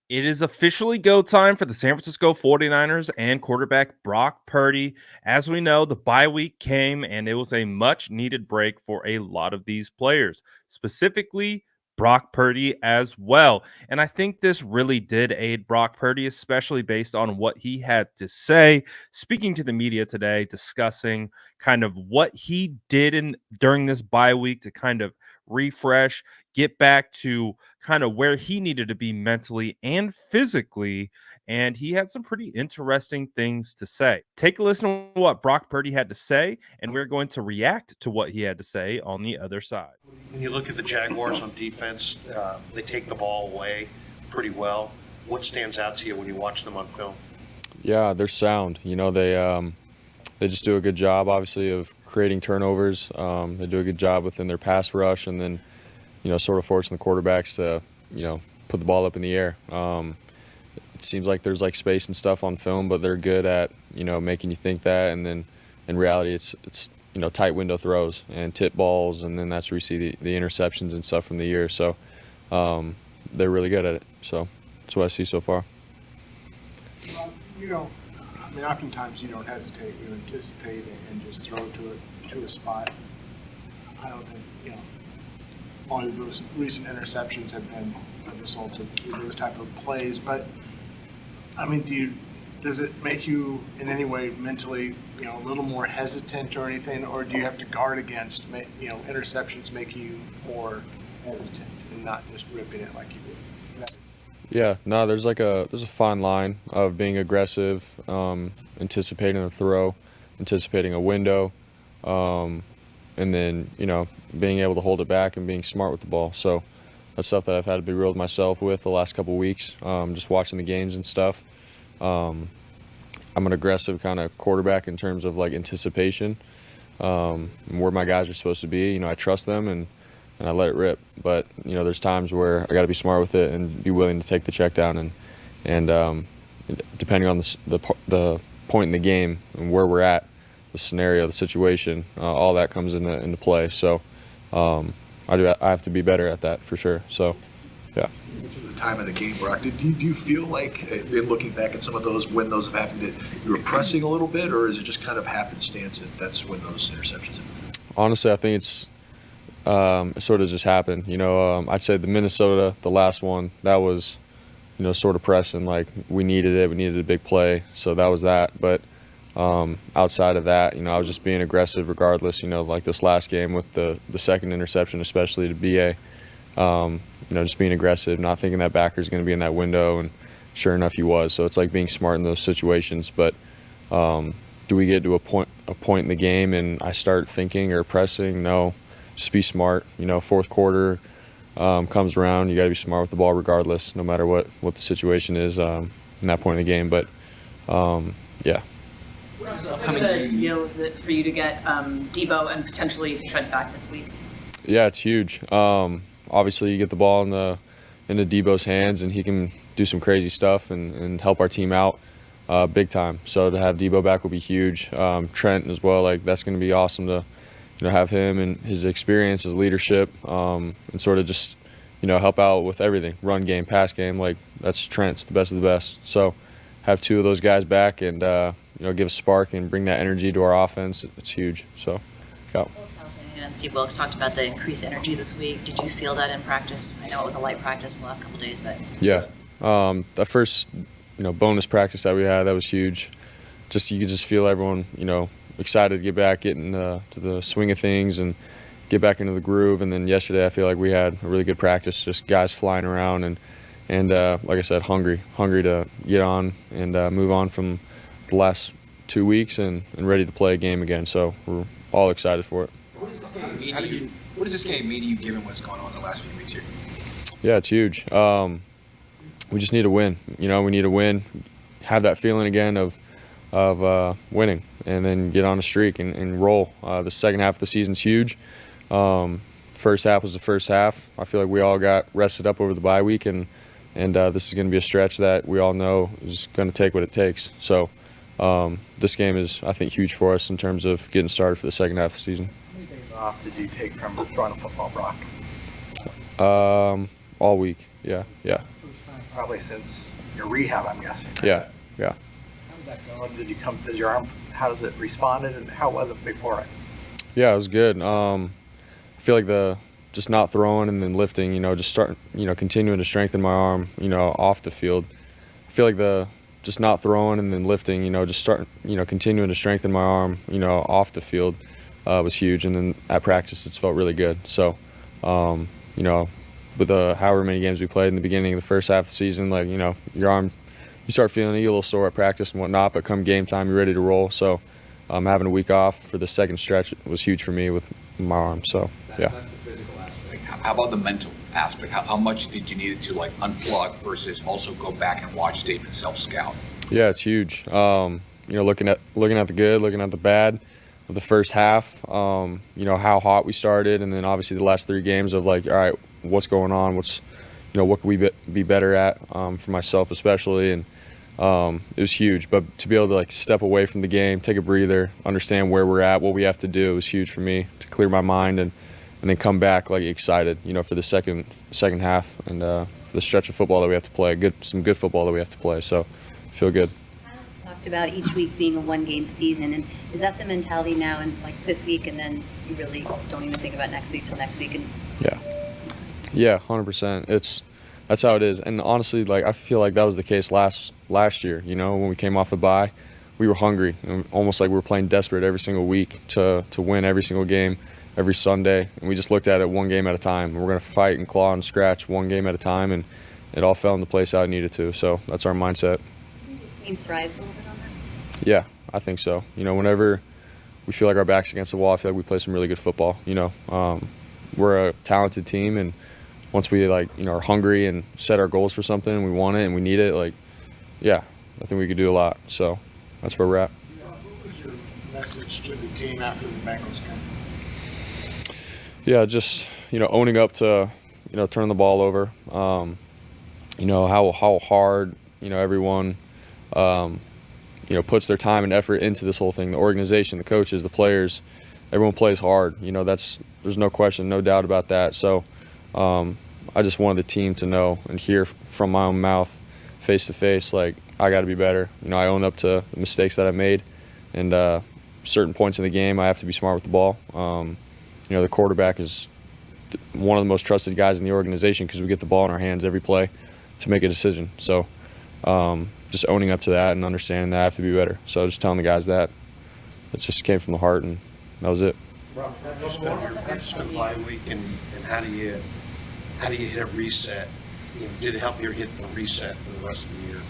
It is officially go time for the San Francisco 49ers and quarterback Brock Purdy. As we know, the bye week came and it was a much needed break for a lot of these players, specifically Brock Purdy as well. And I think this really did aid Brock Purdy, especially based on what he had to say, speaking to the media today, discussing kind of what he did in during this bye week to kind of refresh, get back to kind of where he needed to be mentally and physically. And he had some pretty interesting things to say. Take a listen to what Brock Purdy had to say, and we're going to react to what he had to say on the other side. When you look at the Jaguars on defense, they take the ball away pretty well. What stands out to you when you watch them on film? Yeah, they're sound. They just do a good job, obviously, of creating turnovers. They do a good job within their pass rush, and then sort of forcing the quarterbacks to put the ball up in the air. It seems like there's like space and stuff on film, but they're good at making you think that, and then in reality, it's tight window throws and tip balls, and then that's where you see the interceptions and stuff from the year. So they're really good at it. So that's what I see so far. Oftentimes you don't hesitate. You anticipate and just throw to a spot. I don't think all of those recent interceptions have been a result of those type of plays. But does it make you in any way mentally a little more hesitant or anything, or do you have to guard against interceptions make you more hesitant and not just ripping it like you did? Yeah, no, there's a fine line of being aggressive, anticipating a throw, anticipating a window, and then being able to hold it back and being smart with the ball. So that's stuff that I've had to be real with myself with the last couple of weeks, just watching the games and stuff. I'm an aggressive kind of quarterback in terms of like anticipation, and where my guys are supposed to be. I trust them and I let it rip. But there's times where I got to be smart with it and be willing to take the check down, and depending on the point in the game and where we're at, the scenario, the situation, all that comes into play. So I have to be better at that for sure. So yeah. The time of the game, Brock, do you feel like, in looking back at some of those, when those have happened, that you were pressing a little bit, or is it just kind of happenstance that's when those interceptions happen? Honestly, I think it sort of just happened. I'd say the Minnesota, the last one, that was, sort of pressing. Like we needed it. We needed a big play. So that was that. But outside of that, I was just being aggressive regardless. Like this last game with the second interception, especially to BA. Just being aggressive, not thinking that backer's going to be in that window, and sure enough, he was. So it's like being smart in those situations. But do we get to a point in the game and I start thinking or pressing? No. Just be smart. Fourth quarter comes around. You got to be smart with the ball regardless, no matter what the situation is in that point in the game. But yeah. How big a deal is it for you to get Debo and potentially Trent back this week? Yeah, it's huge. Obviously, you get the ball into Debo's hands, and he can do some crazy stuff and help our team out big time. So to have Debo back will be huge. Trent as well. Like that's going to be awesome to have him and his experience, his leadership, and sort of just help out with everything, run game, pass game. Like that's Trent's the best of the best. So have two of those guys back and give a spark and bring that energy to our offense. It's huge. So yeah. And Steve Wilkes talked about the increased energy this week. Did you feel that in practice? I know it was a light practice the last couple of days, but yeah, that first bonus practice that we had, that was huge. You could just feel everyone excited to get back, getting to the swing of things and get back into the groove. And then yesterday, I feel like we had a really good practice, just guys flying around and like I said, hungry to get on and move on from the last 2 weeks and ready to play a game again. So we're all excited for it. What does this game mean to you given what's going on the last few weeks here? Yeah, it's huge. We just need to win. We need to win, have that feeling again of winning, and then get on a streak and roll. The second half of the season's huge. First half was the first half. I feel like we all got rested up over the bye week, and this is going to be a stretch that we all know is going to take what it takes. So this game is, I think, huge for us in terms of getting started for the second half of the season. Off did you take from throwing a football, Brock? All week, yeah. probably since your rehab, I'm guessing. Yeah. How did that go? Did you come? Does your arm? How does it responded, and how was it before it? Yeah, it was good. I feel like just not throwing and then lifting, just starting, continuing to strengthen my arm, off the field. I feel like just not throwing and then lifting, just starting, continuing to strengthen my arm, off the field was huge. And then at practice, it's felt really good. So, with however many games we played in the beginning of the first half of the season, like, your arm, you start feeling it, you get a little sore at practice and whatnot, but come game time, you're ready to roll. So having a week off for the second stretch was huge for me with my arm. So, yeah. That's the physical aspect. How about the mental aspect? How much did you need to like unplug versus also go back and watch tape and self-scout? Yeah, it's huge. Looking at the good, looking at the bad of the first half, how hot we started, and then obviously the last 3 games of like, all right, what's going on? What could we be better at, for myself especially, and it was huge. But to be able to like step away from the game, take a breather, understand where we're at, what we have to do, was huge for me to clear my mind and then come back like excited, for the second half and for the stretch of football that we have to play, some good football that we have to play. So I feel good. Talked about each week being a 1-game season, and is that the mentality now? And like this week, and then you really don't even think about next week till next week. And Yeah, 100%. That's how it is. And honestly, like I feel like that was the case last year. When we came off the bye, we were hungry, and almost like we were playing desperate every single week to win every single game, every Sunday. And we just looked at it one game at a time. We're going to fight and claw and scratch one game at a time, and it all fell into place how it needed to. So that's our mindset. this team thrives a little bit on that. Yeah, I think so. Whenever we feel like our back's against the wall, I feel like we play some really good football. We're a talented team, and once we are hungry and set our goals for something and we want it and we need it, I think we could do a lot. So that's where we're at. What was your message to the team after the Bengals game? Yeah, just owning up to turning the ball over. How hard everyone puts their time and effort into this whole thing. The organization, the coaches, the players, everyone plays hard. There's no question, no doubt about that. So I just wanted the team to know and hear from my own mouth, face to face, like I got to be better. I own up to the mistakes that I made, and certain points in the game I have to be smart with the ball. The quarterback is one of the most trusted guys in the organization because we get the ball in our hands every play to make a decision. So just owning up to that and understanding that I have to be better. So just telling the guys that. It just came from the heart, and that was it. Brock, how do you spend your bye week, and how do you hit a reset? Did it help you hit the reset for the rest of the year?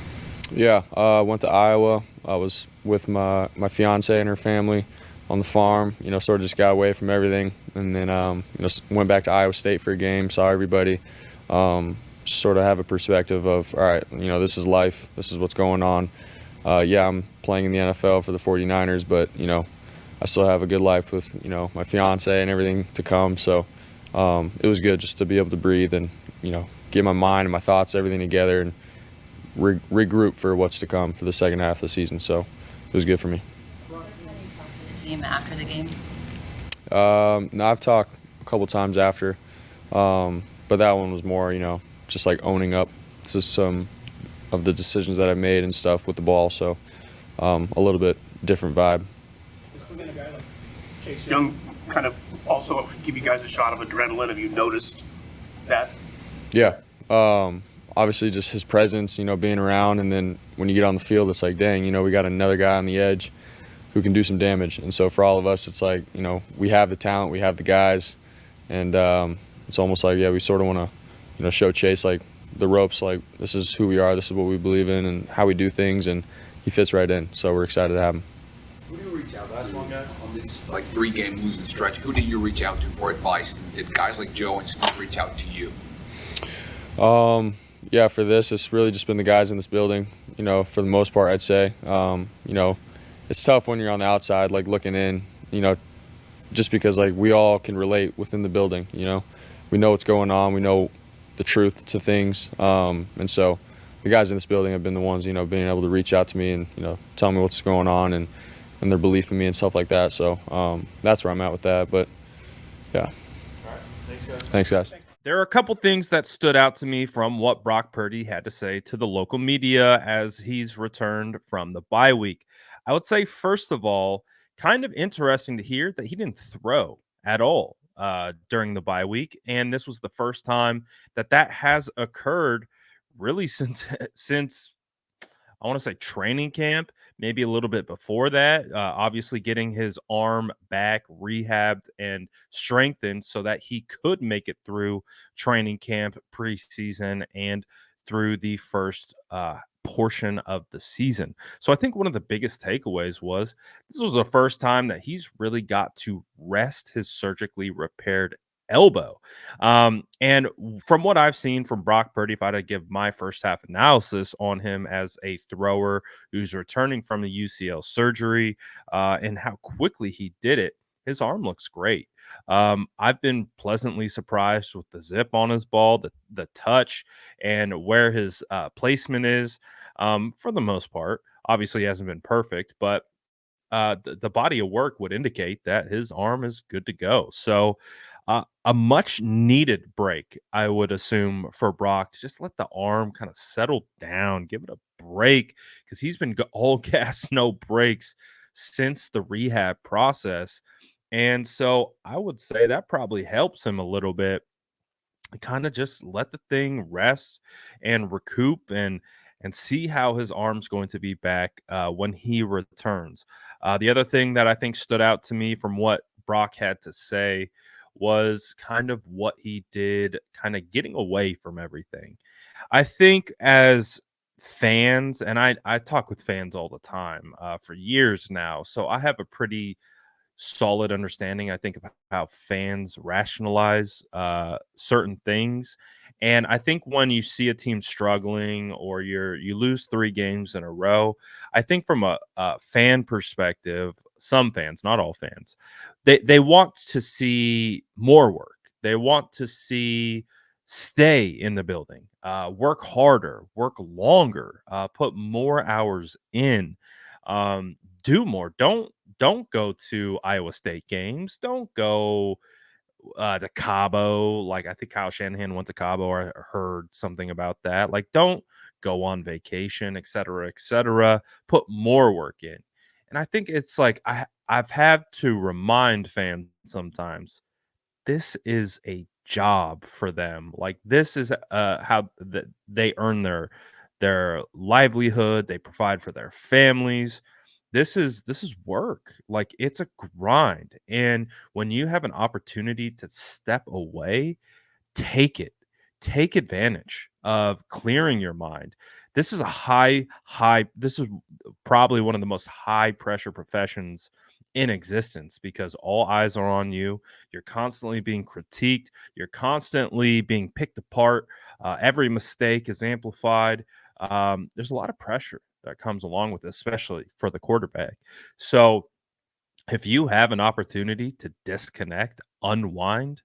Yeah, I went to Iowa. I was with my fiance and her family on the farm. Sort of just got away from everything, and then went back to Iowa State for a game. Saw everybody. Just sort of have a perspective of, all right, this is life. This is what's going on. I'm playing in the NFL for the 49ers, but I still have a good life with my fiance and everything to come. So it was good just to be able to breathe and get my mind and my thoughts, everything together, and regroup for what's to come for the second half of the season. So it was good for me. The team after the game? No, I've talked a couple times after, but that one was more just like owning up to some of the decisions that I made and stuff with the ball. So a little bit different vibe. Young kind of also give you guys a shot of adrenaline. Have you noticed that? Yeah. Obviously just his presence, being around, and then when you get on the field, it's like, dang, we got another guy on the edge who can do some damage. And so for all of us, it's like, we have the talent, we have the guys, and it's almost like, we sort of want to, show Chase like the ropes, like this is who we are, this is what we believe in and how we do things, and he fits right in. So we're excited to have him. Who do you reach out? Last one, guys, on this 3-game losing stretch. Who did you reach out to for advice? Did guys like Joe and Steve reach out to you? For this, it's really just been the guys in this building. For the most part, I'd say. It's tough when you're on the outside, like looking in. Just because like we all can relate within the building. We know what's going on. We know the truth to things, and so the guys in this building have been the ones, being able to reach out to me and, tell me what's going on and their belief in me and stuff like that. So that's where I'm at with that. But, yeah. All right. Thanks, guys. Thanks, guys. There are a couple things that stood out to me from what Brock Purdy had to say to the local media as he's returned from the bye week. I would say, first of all, kind of interesting to hear that he didn't throw at all during the bye week, and this was the first time that that has occurred really since since I want to say training camp, maybe a little bit before that. Obviously, getting his arm back, rehabbed, and strengthened so that he could make it through training camp, preseason, and through the first portion of the season. So I think one of the biggest takeaways was this was the first time that he's really got to rest his surgically repaired elbow. From what I've seen from Brock Purdy, if I had to give my first half analysis on him as a thrower who's returning from the UCL surgery and how quickly he did it, his arm looks great. I've been pleasantly surprised with the zip on his ball, the touch, and where his placement is. For the most part, obviously, he hasn't been perfect, but the body of work would indicate that his arm is good to go. So, a much needed break, I would assume, for Brock to just let the arm kind of settle down, give it a break, because he's been all gas, no breaks since the rehab process. And so I would say that probably helps him a little bit, kind of just let the thing rest and recoup and see how his arm's going to be back when he returns. The other thing that I think stood out to me from what Brock had to say was kind of what he did, kind of getting away from everything. I think as fans, and I talk with fans all the time for years now, so I have a pretty solid understanding, I think, of how fans rationalize certain things. And I think when you see a team struggling or you lose 3 games in a row, I think from a fan perspective, some fans, not all fans, they want to see more work. They want to see stay in the building, work harder, work longer, put more hours in, do more. Don't go to Iowa State games. Don't go to Cabo. Like I think Kyle Shanahan went to Cabo, or I heard something about that. Like don't go on vacation, et cetera, et cetera. Put more work in. And I think it's like I've had to remind fans sometimes this is a job for them. Like this is how they earn their livelihood, they provide for their families. This is work. Like it's a grind. And when you have an opportunity to step away, take it. Take advantage of clearing your mind. This is a this is probably one of the most high pressure professions in existence because all eyes are on you. You're constantly being critiqued. You're constantly being picked apart. Every mistake is amplified. There's a lot of pressure that comes along with this, especially for the quarterback. So if you have an opportunity to disconnect, unwind,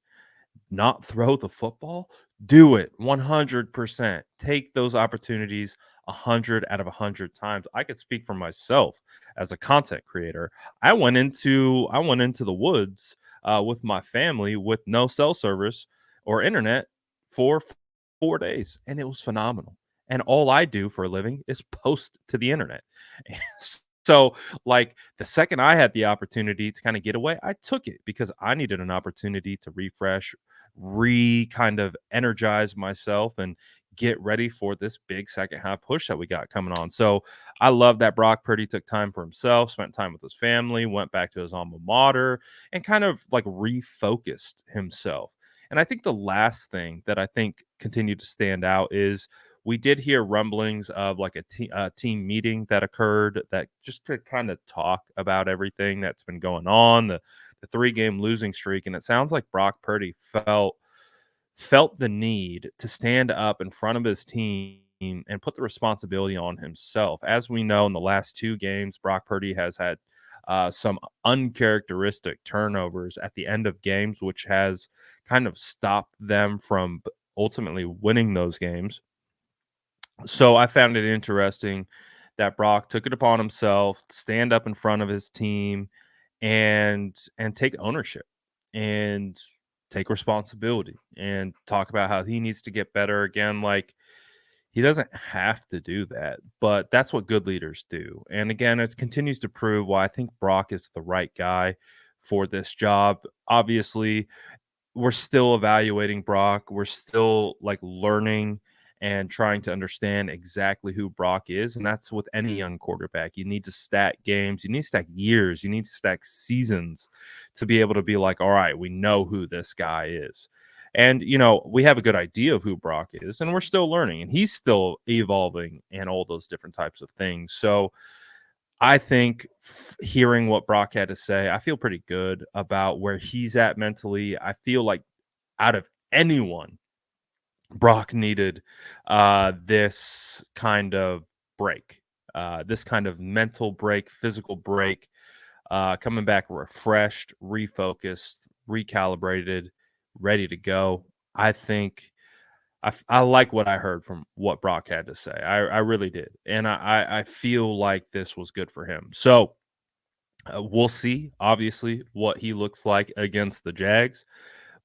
not throw the football, do it 100%. Take those opportunities 100 out of 100 times. I could speak for myself as a content creator. I went into the woods with my family with no cell service or internet for 4 days, and it was phenomenal. And all I do for a living is post to the internet. So, like the second I had the opportunity to kind of get away, I took it because I needed an opportunity to refresh, kind of energize myself and get ready for this big second half push that we got coming on. So I love that Brock Purdy took time for himself, spent time with his family, went back to his alma mater, and kind of like refocused himself. And I think the last thing that I think continued to stand out is we did hear rumblings of like a team meeting that occurred that just to kind of talk about everything that's been going on, the 3 game losing streak, and it sounds like Brock Purdy felt the need to stand up in front of his team and put the responsibility on himself. As we know, in the last 2 games, Brock Purdy has had some uncharacteristic turnovers at the end of games, which has kind of stopped them from ultimately winning those games. So I found it interesting that Brock took it upon himself to stand up in front of his team and take ownership and take responsibility and talk about how he needs to get better again. Like, he doesn't have to do that, but that's what good leaders do. And again, it continues to prove why I think Brock is the right guy for this job. Obviously, we're still evaluating Brock. We're still like learning and trying to understand exactly who Brock is. And that's with any young quarterback. You need to stack games, you need to stack years, you need to stack seasons to be able to be like, all right, we know who this guy is. And, we have a good idea of who Brock is, and we're still learning, and he's still evolving and all those different types of things. So, I think hearing what Brock had to say, I feel pretty good about where he's at mentally. I feel like out of anyone, Brock needed this kind of break, this kind of mental break, physical break, coming back refreshed, refocused, recalibrated, ready to go. I think I like what I heard from what Brock had to say. I really did, and I feel like this was good for him. So we'll see, obviously, what he looks like against the Jags.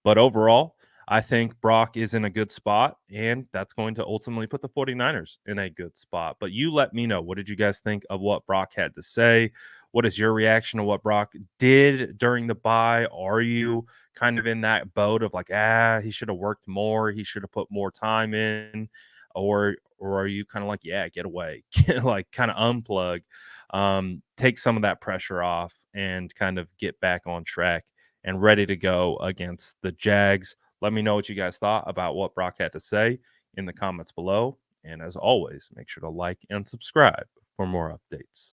But overall, I think Brock is in a good spot, and that's going to ultimately put the 49ers in a good spot. But you let me know. What did you guys think of what Brock had to say? What is your reaction to what Brock did during the bye? Are you kind of in that boat of like, he should have worked more, he should have put more time in, or are you kind of like, yeah, get away, like kind of unplug, take some of that pressure off, and kind of get back on track and ready to go against the Jags? Let me know what you guys thought about what Brock had to say in the comments below. And as always, make sure to like and subscribe for more updates.